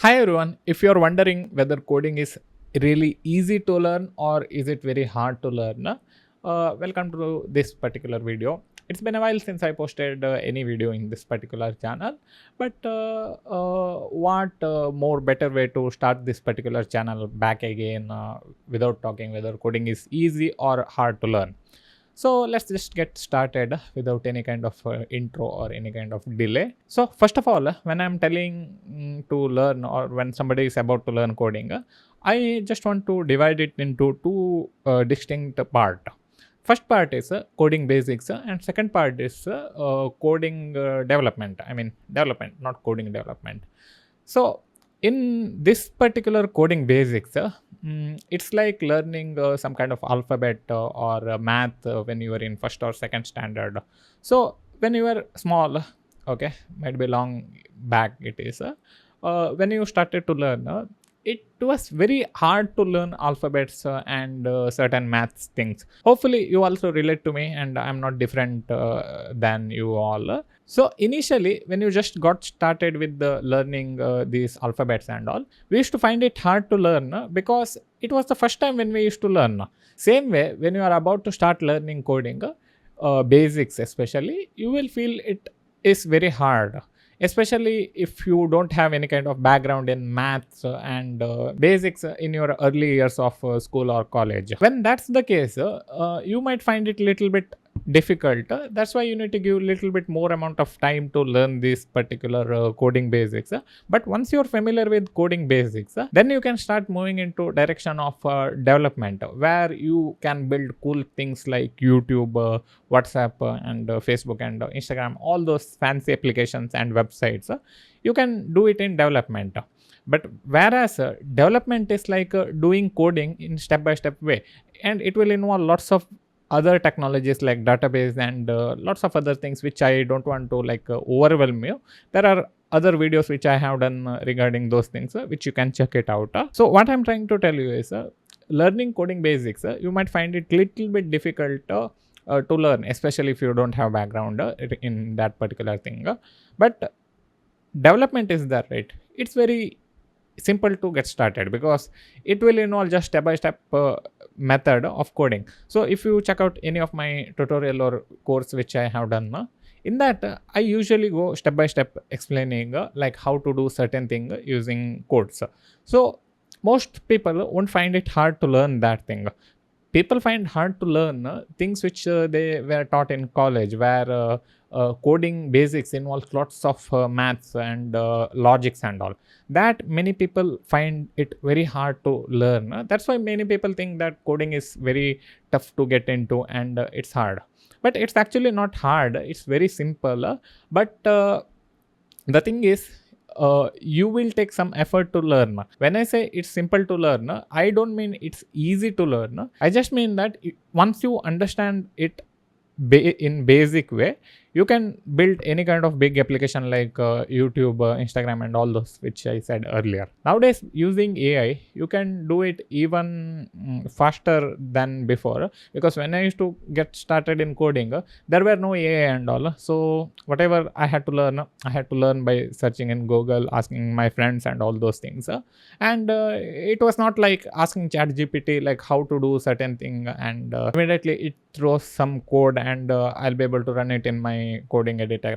Hi everyone, if you're wondering whether coding is really easy to learn or is it very hard to learn, welcome to this particular video. It's been a while since I posted any video in this particular channel, but what more better way to start this particular channel back again without talking whether coding is easy or hard to learn. So let's just get started without any kind of intro or any kind of delay. So first of all, when I'm telling to learn or when somebody is about to learn coding, I just want to divide it into two distinct part. First part is coding basics and second part is coding development. I mean development, not coding development. So in this particular coding basics, it's like learning some kind of alphabet or math when you were in first or second standard. So when you were small, okay, might be long back it is, when you started to learn, it was very hard to learn alphabets and certain maths things. Hopefully you also relate to me and I'm not different than you all. So initially when you just got started with the learning these alphabets and all, we used to find it hard to learn because it was the first time when we used to learn. Same way when you are about to start learning coding, basics especially, you will feel it is very hard, especially if you don't have any kind of background in maths and basics in your early years of school or college. When that's the case, you might find it little bit difficult. That's why you need to give little bit more amount of time to learn this particular coding basics. But once you're familiar with coding basics, then you can start moving into direction of development, where you can build cool things like YouTube, WhatsApp, and Facebook and Instagram, all those fancy applications and websites. You can do it in development. But whereas development is like doing coding in step by step way, and it will involve lots of other technologies like database and lots of other things which I don't want to like overwhelm you. There are other videos which I have done regarding those things, which you can check it out. So what I'm trying to tell you is learning coding basics, you might find it little bit difficult to learn, especially if you don't have background in that particular thing. But development is there, right? It's very simple to get started because it will involve just step by step method of coding. So if you check out any of my tutorial or course which I have done, in that I usually go step by step explaining like how to do certain thing using codes. So most people won't find it hard to learn that thing. People find hard to learn things which they were taught in college, where coding basics involves lots of maths and logics and all. That many people find it very hard to learn. That's why many people think that coding is very tough to get into and it's hard. But it's actually not hard. It's very simple. But the thing is, you will take some effort to learn. When I say it's simple to learn, I don't mean it's easy to learn. I just mean that once you understand it in basic way, you can build any kind of big application like YouTube, Instagram, and all those which I said earlier. Nowadays, using AI, you can do it even faster than before, because when I used to get started in coding, there were no AI and all. So whatever I had to learn by searching in Google, asking my friends and all those things. And it was not like asking ChatGPT like how to do certain thing and immediately it throws some code and I'll be able to run it in my coding editor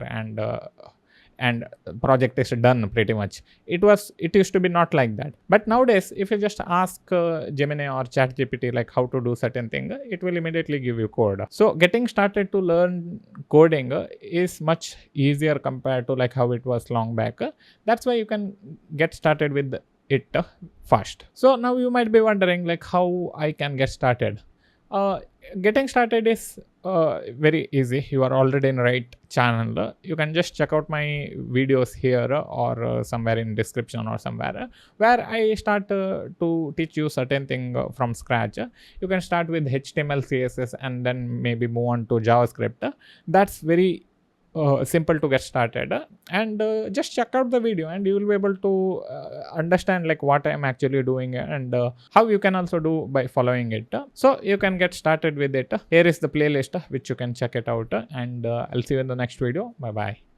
and project is done pretty much. It used to be not like that. But nowadays, if you just ask Gemini or ChatGPT like how to do certain thing, it will immediately give you code. So getting started to learn coding is much easier compared to like how it was long back. That's why you can get started with it fast. So now you might be wondering like how I can get started. Getting started is very easy. You are already in the right channel. You can just check out my videos here or somewhere in description or somewhere where I start to teach you certain thing from scratch. You can start with HTML, CSS, and then maybe move on to JavaScript. That's very simple to get started, and just check out the video and you will be able to understand like what I am actually doing and how you can also do by following it. So you can get started with it. Here is the playlist which you can check it out, and I'll see you in the next video. Bye bye.